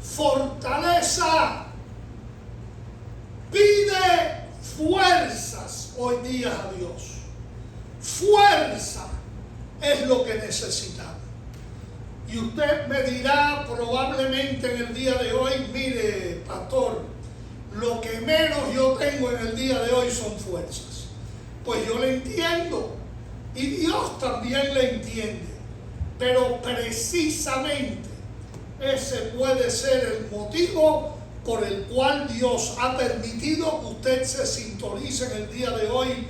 fortaleza. Pide fuerzas hoy día a Dios. Fuerza es lo que necesitamos. Y usted me dirá probablemente en el día de hoy, mire, pastor, lo que menos yo tengo en el día de hoy son fuerzas. Pues yo le entiendo y Dios también le entiende. Pero precisamente ese puede ser el motivo por el cual Dios ha permitido que usted se sintonice en el día de hoy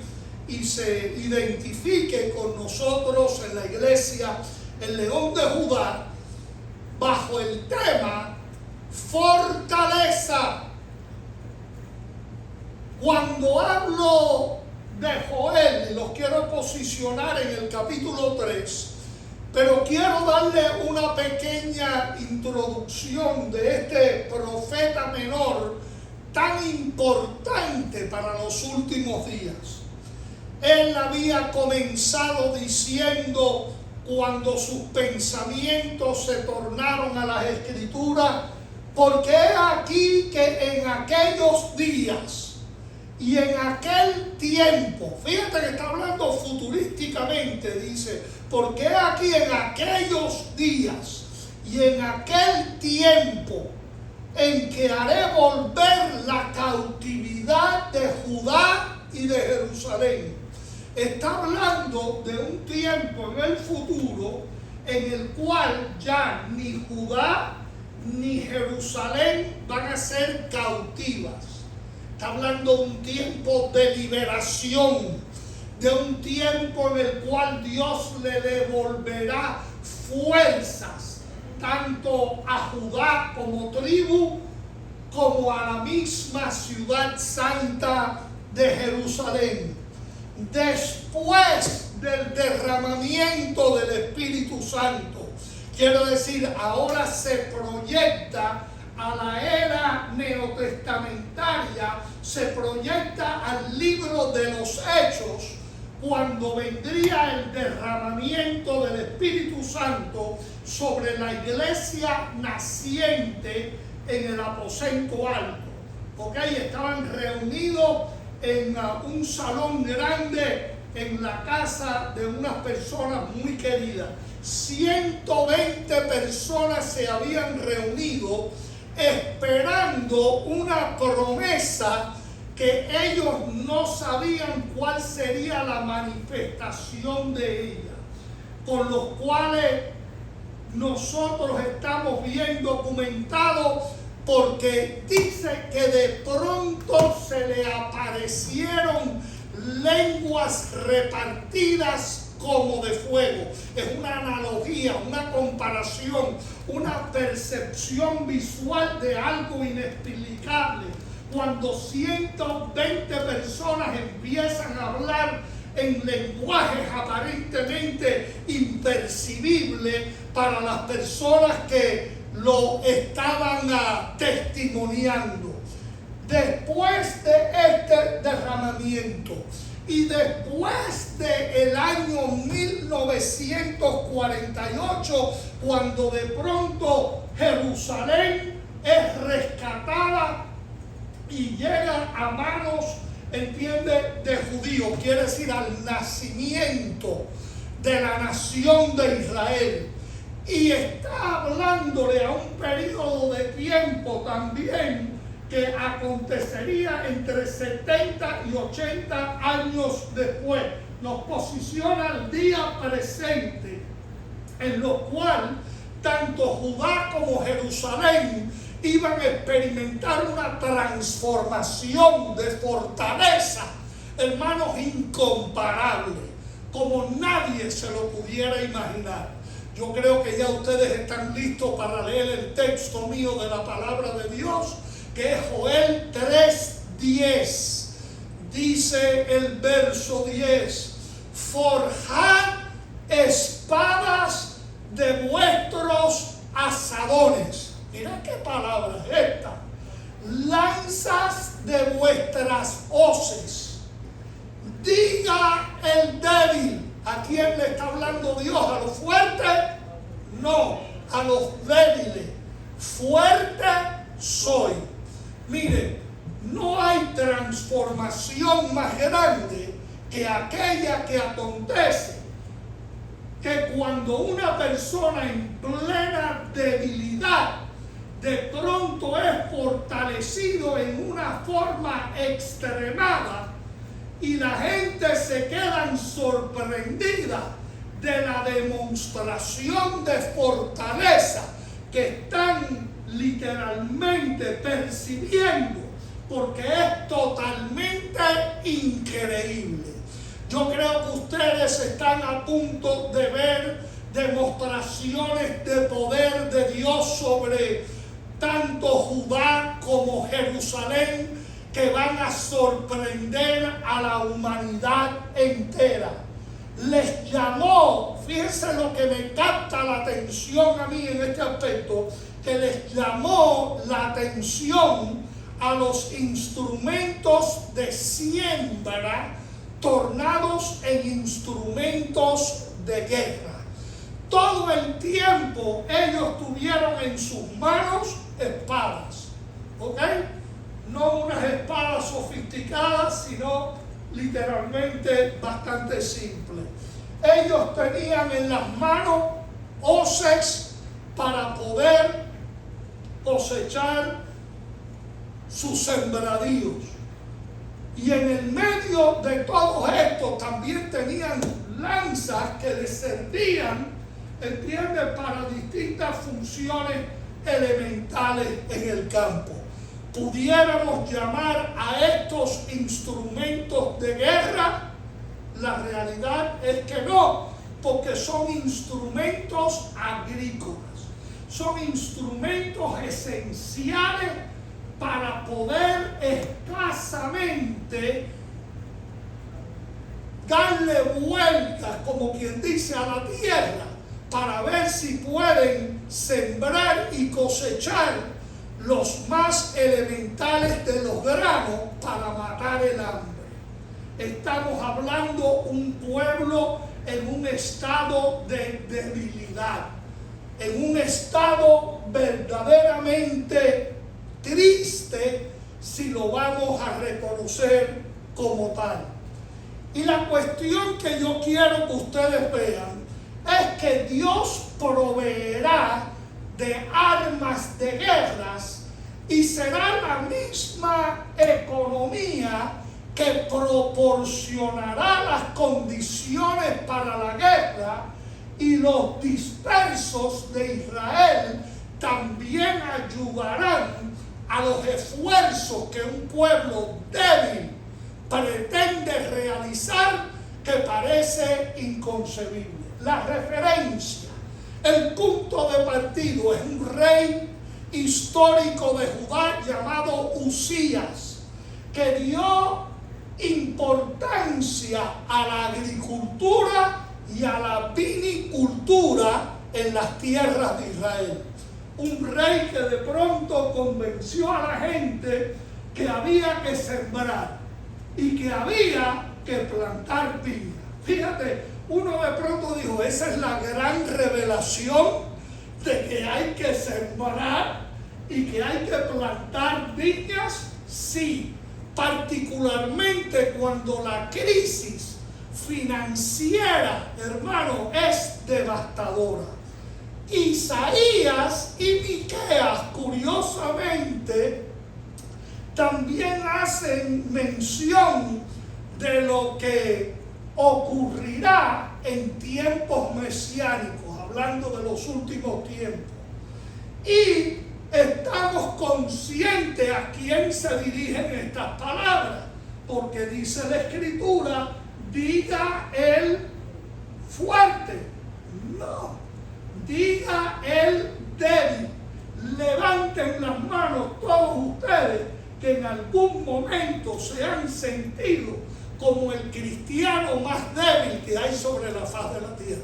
y se identifique con nosotros en la iglesia El León de Judá bajo el tema fortaleza. Cuando hablo de Joel, y los quiero posicionar en el capítulo 3, pero quiero darle una pequeña introducción de este profeta menor tan importante para los últimos días. Él había comenzado diciendo, cuando sus pensamientos se tornaron a las Escrituras, porque he aquí que en aquellos días y en aquel tiempo, fíjate que está hablando futurísticamente, dice, porque he aquí en aquellos días y en aquel tiempo en que haré volver la cautividad de Judá y de Jerusalén. Está hablando de un tiempo en el futuro en el cual ya ni Judá ni Jerusalén van a ser cautivas. Está hablando de un tiempo de liberación, de un tiempo en el cual Dios le devolverá fuerzas tanto a Judá como tribu, como a la misma ciudad santa de Jerusalén. Después del derramamiento del Espíritu Santo, quiero decir, ahora se proyecta a la era neotestamentaria, se proyecta al libro de los Hechos, cuando vendría el derramamiento del Espíritu Santo sobre la iglesia naciente en el aposento alto. Porque ahí estaban reunidos en un salón grande en la casa de unas personas muy queridas. 120 personas se habían reunido esperando una promesa que ellos no sabían cuál sería la manifestación de ella, con los cuales nosotros estamos bien documentados, porque dice que de pronto se le aparecieron lenguas repartidas como de fuego. Es una analogía, una comparación, una percepción visual de algo inexplicable. Cuando 120 personas empiezan a hablar en lenguajes aparentemente impercibibles para las personas que lo estaban testimoniando. Después de este derramamiento y después del año 1948, cuando de pronto Jerusalén es rescatada y llega a manos, entiende, de judíos, quiere decir al nacimiento de la nación de Israel. Y está hablándole a un periodo de tiempo también que acontecería entre 70 y 80 años después. Nos posiciona al día presente, en lo cual tanto Judá como Jerusalén iban a experimentar una transformación de fortaleza, hermanos, incomparable, como nadie se lo pudiera imaginar. Yo creo que ya ustedes están listos para leer el texto mío de la palabra de Dios, que es Joel 3:10. Dice el verso 10: forjad espadas de vuestros asadones. Mira qué palabra es esta. Lanzas de vuestras hoces. Diga el débil. ¿A quién le está hablando Dios? ¿A los fuertes? No, a los débiles. fuerte soy. Mire, no hay transformación más grande que aquella que acontece que cuando una persona en plena debilidad de pronto es fortalecido en una forma extremada y la gente se queda sorprendida de la demostración de fortaleza que están literalmente percibiendo, porque es totalmente increíble. Yo creo que ustedes están a punto de ver demostraciones de poder de Dios sobre tanto Judá como Jerusalén que van a sorprender a la humanidad entera. Les llamó, fíjense lo que me capta la atención a mí en este aspecto, que les llamó la atención a los instrumentos de siembra tornados en instrumentos de guerra. Todo el tiempo ellos tuvieron en sus manos espadas, ¿ok? No unas espadas sofisticadas, sino literalmente bastante simples. Ellos tenían en las manos hoces para poder cosechar sus sembradíos. Y en el medio de todo esto también tenían lanzas que les servían, ¿entiendes?, para distintas funciones elementales en el campo. Pudiéramos llamar a estos instrumentos de guerra. La realidad es que no, porque son instrumentos agrícolas, son instrumentos esenciales para poder escasamente darle vueltas, como quien dice, a la tierra, para ver si pueden sembrar y cosechar los más elementales de los granos para matar el hambre. Estamos hablando un pueblo en un estado de debilidad, en un estado verdaderamente triste, si lo vamos a reconocer como tal. Y la cuestión que yo quiero que ustedes vean es que Dios proveerá de armas de guerras y será la misma economía que proporcionará las condiciones para la guerra, y los dispersos de Israel también ayudarán a los esfuerzos que un pueblo débil pretende realizar, que parece inconcebible. La referencia, el punto de partida es un rey histórico de Judá llamado Usías, que dio importancia a la agricultura y a la vinicultura en las tierras de Israel. Un rey que de pronto convenció a la gente que había que sembrar y que había que plantar viña. Fíjate, uno de pronto dijo, esa es la gran revelación de que hay que sembrar y que hay que plantar viñas. Sí, particularmente cuando la crisis financiera, hermano, es devastadora. Isaías y Miqueas, curiosamente, también hacen mención de lo que ocurrirá en tiempos mesiánicos, hablando de los últimos tiempos. Y estamos conscientes a quién se dirigen estas palabras, porque dice la Escritura, diga el fuerte, no, diga el débil. Levanten las manos todos ustedes que en algún momento se han sentido como el cristiano más débil que hay sobre la faz de la tierra.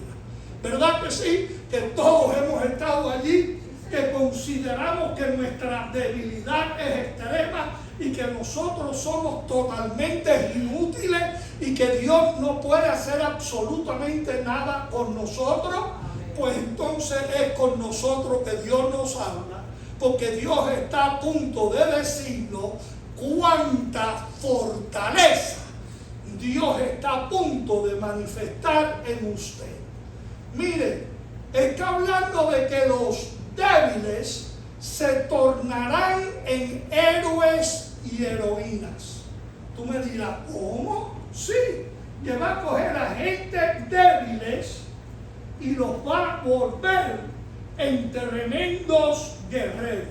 ¿Verdad que sí? Que todos hemos estado allí, que consideramos que nuestra debilidad es extrema y que nosotros somos totalmente inútiles y que Dios no puede hacer absolutamente nada con nosotros. Pues entonces es con nosotros que Dios nos habla, porque Dios está a punto de decirnos cuánta fortaleza Dios está a punto de manifestar en usted. Mire, está hablando de que los débiles se tornarán en héroes y heroínas. Tú me dirás, ¿cómo? Sí, que va a coger a gente débiles y los va a volver en tremendos guerreros.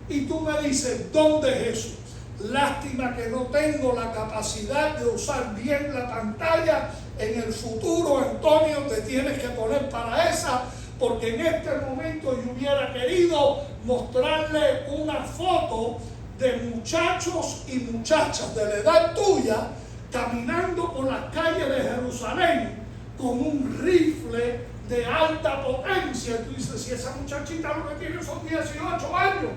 Y tú me dices, ¿dónde es eso? Lástima que no tengo la capacidad de usar bien la pantalla. En el futuro, Antonio, te tienes que poner para esa, porque en este momento yo hubiera querido mostrarle una foto de muchachos y muchachas de la edad tuya caminando por las calles de Jerusalén con un rifle de alta potencia. Y tú dices, si esa muchachita lo que tiene son 18 años,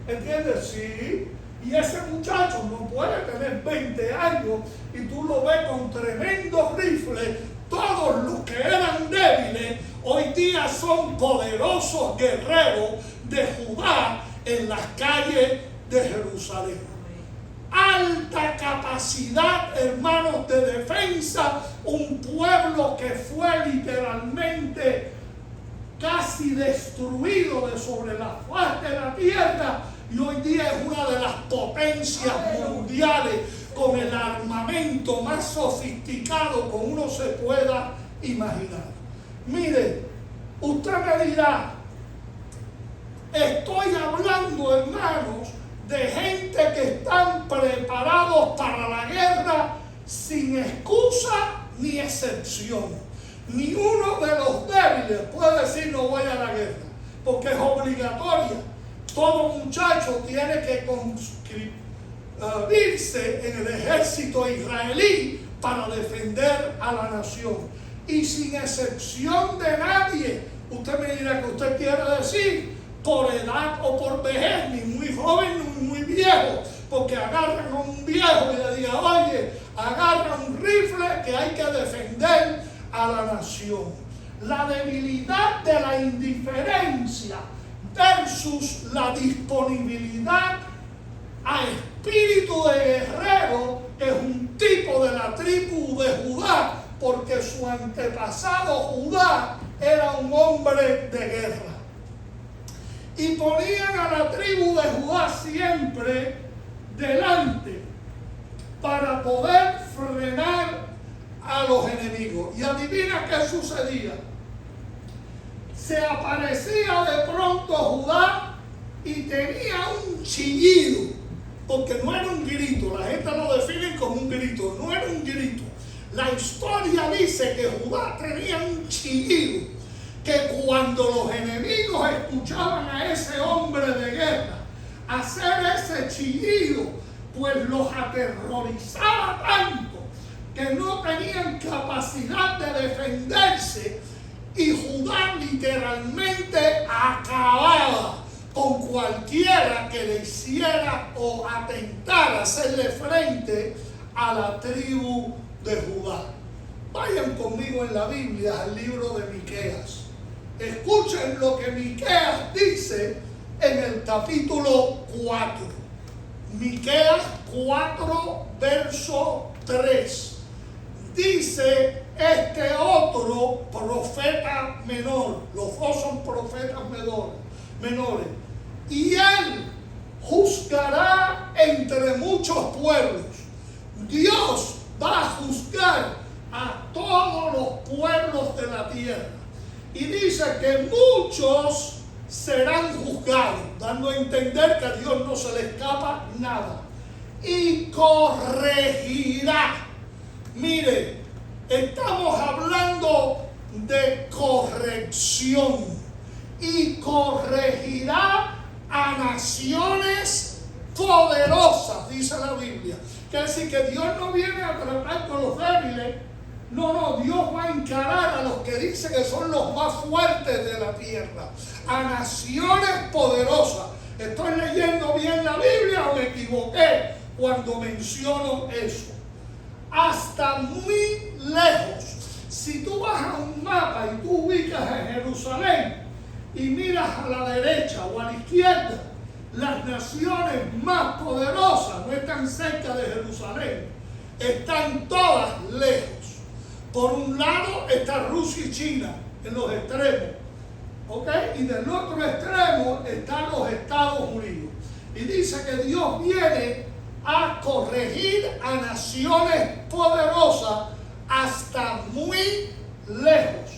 ¿entiendes? Sí. Y ese muchacho no puede tener 20 años y tú lo ves con tremendos rifles. Todos los que eran débiles hoy día son poderosos guerreros de Judá en las calles de Jerusalén. Alta capacidad, hermanos, de defensa. Un pueblo que fue literalmente casi destruido de sobre la faz de la tierra. Y hoy día es una de las potencias mundiales con el armamento más sofisticado que uno se pueda imaginar. Mire, usted me dirá, estoy hablando, hermanos, de gente que están preparados para la guerra sin excusa ni excepción. Ni uno de los débiles puede decir no voy a la guerra, porque es obligatoria. Todo muchacho tiene que inscribirse en el ejército israelí para defender a la nación. Y sin excepción de nadie. Usted me dirá que usted quiere decir por edad o por vejez, ni muy joven ni muy viejo, porque agarran a un viejo y le digan, oye, agarra un rifle que hay que defender a la nación. La debilidad de la indiferencia versus la disponibilidad a espíritu de guerrero, que es un tipo de la tribu de Judá, porque su antepasado Judá era un hombre de guerra. Y ponían a la tribu de Judá siempre delante para poder frenar a los enemigos. Y adivina qué sucedía. Se aparecía de pronto Judá y tenía un chillido, porque no era un grito, la gente lo define como un grito, no era un grito. La historia dice que Judá tenía un chillido, que cuando los enemigos escuchaban a ese hombre de guerra hacer ese chillido, pues los aterrorizaba tanto que no tenían capacidad de defenderse. Y Judá literalmente acababa con cualquiera que le hiciera o atentara a hacerle frente a la tribu de Judá. Vayan conmigo en la Biblia al libro de Miqueas. Escuchen lo que Miqueas dice en el capítulo 4. Miqueas 4, verso 3. Dice este otro profeta menor, los dos son profetas menores, y él juzgará entre muchos pueblos. Dios va a juzgar a todos los pueblos de la tierra. Y dice que muchos serán juzgados, dando a entender que a Dios no se le escapa nada. Y corregirá. Mire, estamos hablando de corrección. Y corregirá a naciones poderosas, dice la Biblia. Quiere decir que Dios no viene a tratar con los débiles. No, Dios va a encarar a los que dice que son los más fuertes de la tierra. A naciones poderosas. ¿Estoy leyendo bien la Biblia o me equivoqué cuando menciono eso? Hasta muy lejos. Si tú vas a un mapa y tú ubicas a Jerusalén y miras a la derecha o a la izquierda, las naciones más poderosas no están cerca de Jerusalén, están todas lejos. Por un lado está Rusia y China, en los extremos, ¿ok? Y del otro extremo están los Estados Unidos. Y dice que Dios viene a corregir a naciones poderosas hasta muy lejos.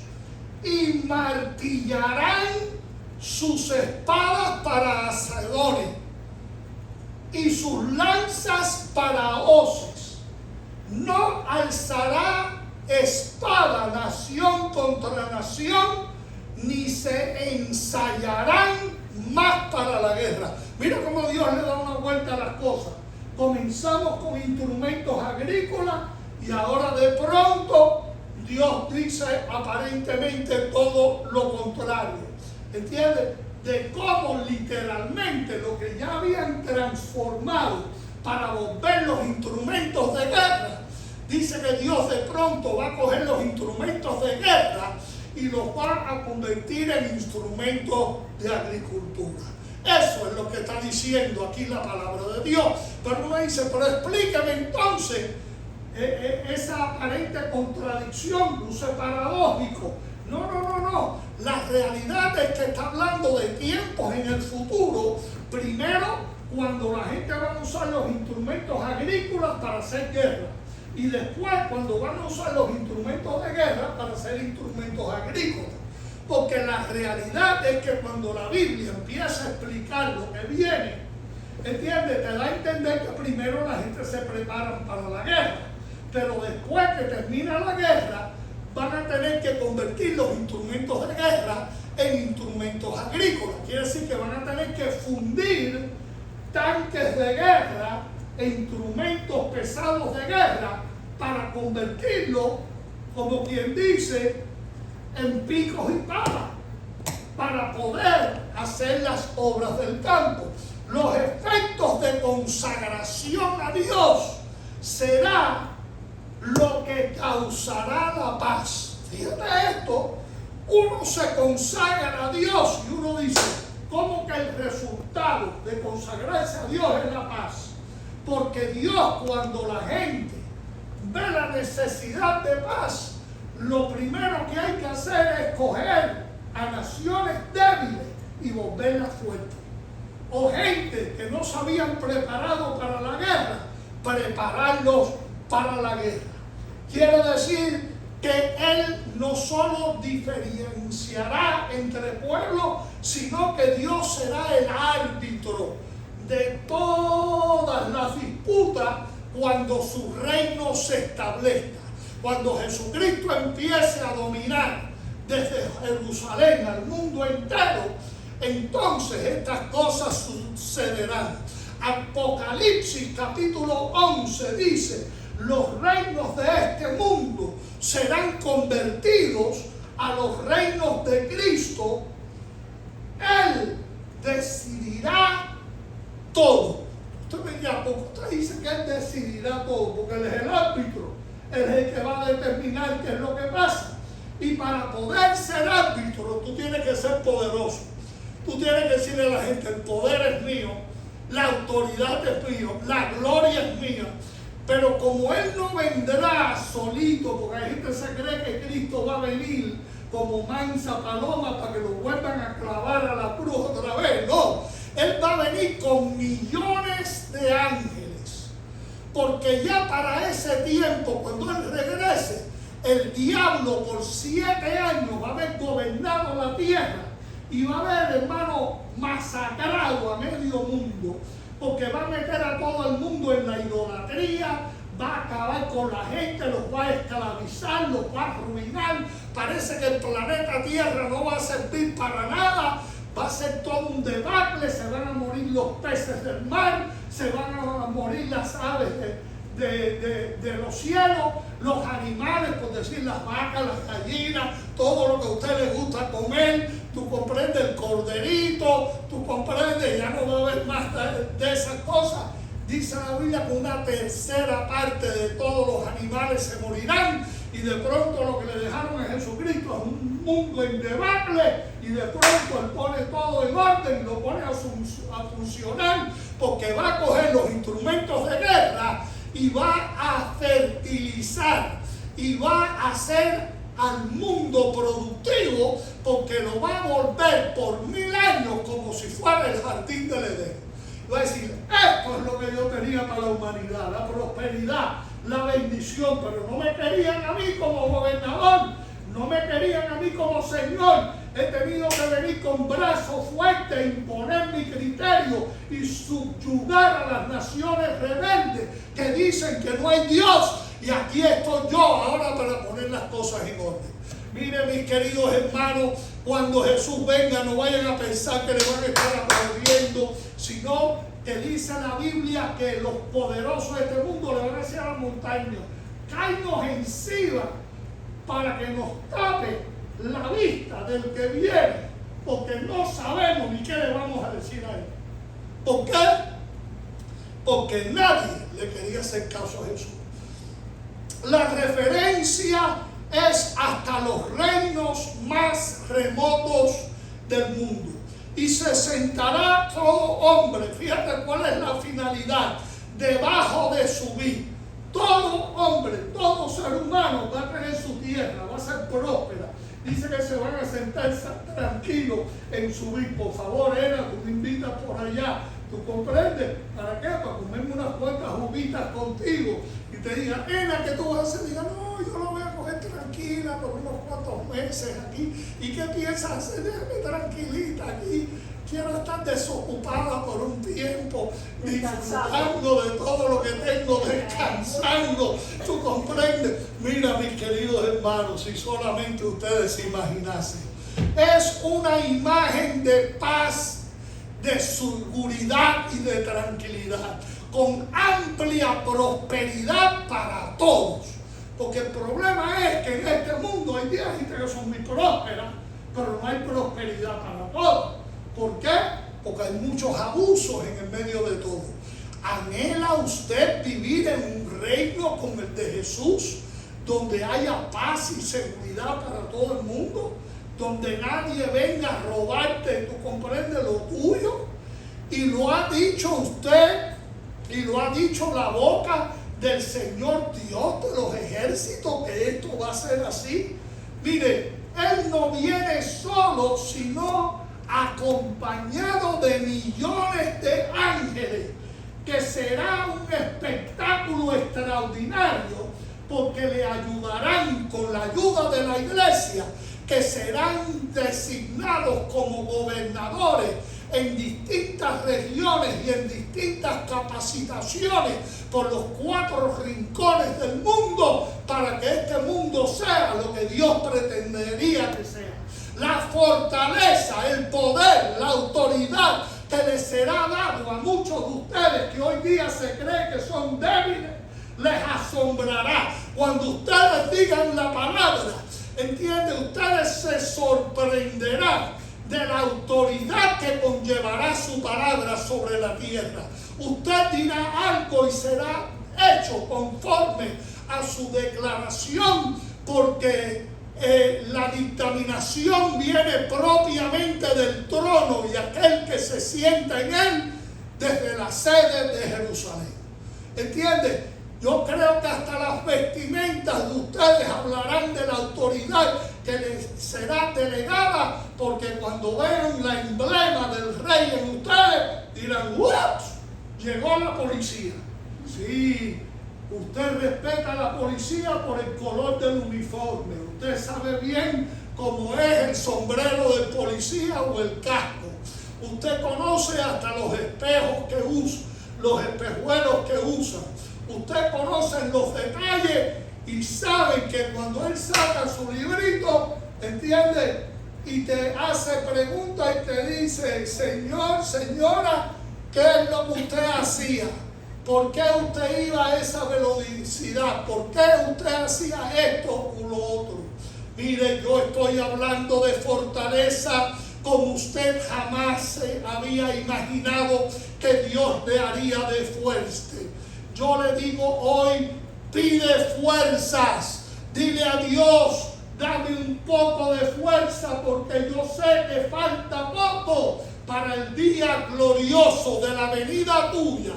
Y martillarán sus espadas para hacedones y sus lanzas para hoces. No alzará espada nación contra nación, ni se ensayarán más para la guerra. Mira cómo Dios le da una vuelta a las cosas. Comenzamos con instrumentos agrícolas y ahora de pronto Dios dice aparentemente todo lo contrario. ¿Entiendes? De cómo literalmente lo que ya habían transformado para volver los instrumentos de guerra, dice que Dios de pronto va a coger los instrumentos de guerra y los va a convertir en instrumentos de agricultura. Eso es lo que está diciendo aquí la palabra de Dios. Pero uno dice, pero explícame entonces esa aparente contradicción, luce paradójico. No. La realidad es que está hablando de tiempos en el futuro. Primero, cuando la gente va a usar los instrumentos agrícolas para hacer guerra. Y después, cuando van a usar los instrumentos de guerra para hacer instrumentos agrícolas. Porque la realidad es que cuando la Biblia empieza a explicar lo que viene, ¿entiendes? Te da a entender que primero la gente se prepara para la guerra. Pero después que termina la guerra, van a tener que convertir los instrumentos de guerra en instrumentos agrícolas. Quiere decir que van a tener que fundir tanques de guerra e instrumentos pesados de guerra para convertirlos, como quien dice, en picos y palas, para poder hacer las obras del campo. Los efectos de consagración a Dios será lo que causará la paz. Fíjate esto, uno se consagra a Dios y uno dice, ¿cómo que el resultado de consagrarse a Dios es la paz? Porque Dios, cuando la gente ve la necesidad de paz, lo primero que hay que hacer es coger a naciones débiles y volverlas fuertes. O gente que no se habían preparado para la guerra, prepararlos para la guerra. Quiere decir que Él no solo diferenciará entre pueblos, sino que Dios será el árbitro de todas las disputas cuando su reino se establezca. Cuando Jesucristo empiece a dominar desde Jerusalén al mundo entero, entonces estas cosas sucederán. Apocalipsis capítulo 11 dice, los reinos de este mundo serán convertidos a los reinos de Cristo. Él decidirá todo. Usted me dirá, ¿por qué usted dice que Él decidirá todo? Porque Él es el árbitro. Él es el que va a determinar qué es lo que pasa. Y para poder ser árbitro, tú tienes que ser poderoso. Tú tienes que decirle a la gente, el poder es mío, la autoridad es mío, la gloria es mía. Pero como Él no vendrá solito, porque hay gente que se cree que Cristo va a venir como mansa paloma para que lo vuelvan a clavar a la cruz otra vez. No, Él va a venir con millones de ángeles. Porque ya para ese tiempo, cuando Él regrese, el diablo por 7 años va a haber gobernado la tierra y va a haber, hermano, masacrado a medio mundo. Porque va a meter a todo el mundo en la idolatría, va a acabar con la gente, los va a esclavizar, los va a arruinar. Parece que el planeta Tierra no va a servir para nada, va a ser todo un debacle, se van a morir los peces del mar, se van a morir las aves de los cielos, los animales, por decir las vacas, las gallinas, todo lo que a usted le gusta comer. Tú comprendes el corderito, tú comprendes, ya no va a haber más de esas cosas. Dice la Biblia que una tercera parte de todos los animales se morirán y de pronto lo que le dejaron a Jesucristo es un mundo en debacle y de pronto Él pone todo en orden y lo pone a funcionar, porque va a coger los instrumentos de guerra y va a fertilizar y va a hacer al mundo productivo, porque lo va a volver por 1000 años como si fuera el jardín del Edén. Va a decir, esto es lo que yo tenía para la humanidad, la prosperidad, la bendición, pero no me querían a mí como gobernador, no me querían a mí como señor. He tenido que venir con brazos fuertes, imponer mi criterio y subyugar a las naciones rebeldes que dicen que no hay Dios. Y aquí estoy yo ahora para poner las cosas en orden. Miren, mis queridos hermanos, cuando Jesús venga, no vayan a pensar que le van a estar aplaudiendo, sino que dice la Biblia que los poderosos de este mundo le van a decir a la montaña, cáenos encima para que nos tape la vista del que viene, porque no sabemos ni qué le vamos a decir a él. ¿Por qué? Porque nadie le quería hacer caso a Jesús. La referencia es hasta los reinos más remotos del mundo. Y se sentará todo hombre, fíjate cuál es la finalidad, debajo de su vid. Todo hombre, todo ser humano va a tener su tierra, va a ser próspera. Dice que se van a sentar tranquilos en su vid. Por favor, Ena, tú me invitas por allá. ¿Tú comprendes? ¿Para qué? Para comerme unas cuantas juguitas contigo. Y te diga, Ena, ¿qué tú vas a hacer? Diga, no, yo lo voy a coger tranquila por unos cuantos meses aquí. ¿Y qué piensas hacer? Déjame tranquilita aquí. Quiero estar desocupada por un tiempo, disfrutando de todo lo que tengo, descansando. ¿Tú comprendes? Mira, mis queridos hermanos, si solamente ustedes se imaginasen. Es una imagen de paz, de seguridad y de tranquilidad, con amplia prosperidad para todos. Porque el problema es que en este mundo hay gente que son muy prósperas, pero no hay prosperidad para todos. ¿Por qué? Porque hay muchos abusos en el medio de todo. ¿Anhela usted vivir en un reino como el de Jesús, donde haya paz y seguridad para todo el mundo? Donde nadie venga a robarte, tú comprendes, lo tuyo. Y lo ha dicho usted, y lo ha dicho la boca del Señor Dios de los ejércitos, que esto va a ser así. Mire, Él no viene solo, sino acompañado de millones de ángeles, que será un espectáculo extraordinario, porque le ayudarán con la ayuda de la iglesia, que serán designados como gobernadores en distintas regiones y en distintas capacitaciones por los 4 rincones del mundo, para que este mundo sea lo que Dios pretendería que sea. La fortaleza, el poder, la autoridad que les será dado a muchos de ustedes que hoy día se cree que son débiles, les asombrará. Cuando ustedes digan la palabra, ¿entiende? Ustedes se sorprenderán de la autoridad que conllevará su palabra sobre la tierra. Usted dirá algo y será hecho conforme a su declaración, porque la dictaminación viene propiamente del trono y aquel que se sienta en él desde la sede de Jerusalén. ¿Entiende? Yo creo que hasta las vestimentas de ustedes hablarán de la autoridad que les será delegada, porque cuando vean la emblema del rey en ustedes, dirán, ¡ups! Llegó la policía. Sí, usted respeta a la policía por el color del uniforme. Usted sabe bien cómo es el sombrero del policía o el casco. Usted conoce hasta los espejos que usa, los espejuelos que usan. Usted conoce los detalles y sabe que cuando él saca su librito, ¿entiende? Y te hace preguntas y te dice, señor, señora, ¿qué es lo que usted hacía? ¿Por qué usted iba a esa velocidad? ¿Por qué usted hacía esto o lo otro? Mire, yo estoy hablando de fortaleza como usted jamás se había imaginado que Dios le haría de fuerte. Yo le digo hoy, pide fuerzas. Dile a Dios, dame un poco de fuerza porque yo sé que falta poco para el día glorioso de la venida tuya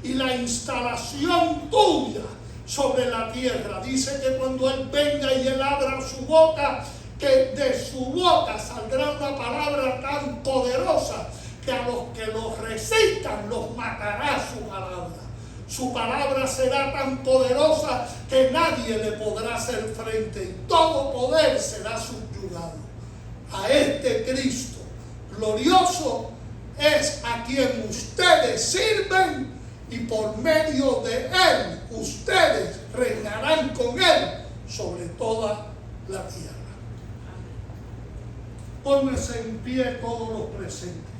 y la instalación tuya sobre la tierra. Dice que cuando Él venga y Él abra su boca, que de su boca saldrá una palabra tan poderosa que a los que los resistan los matará su palabra. Su palabra será tan poderosa que nadie le podrá hacer frente y todo poder será subyugado. A este Cristo glorioso es a quien ustedes sirven y por medio de Él ustedes reinarán con Él sobre toda la tierra. Pónganse en pie todos los presentes.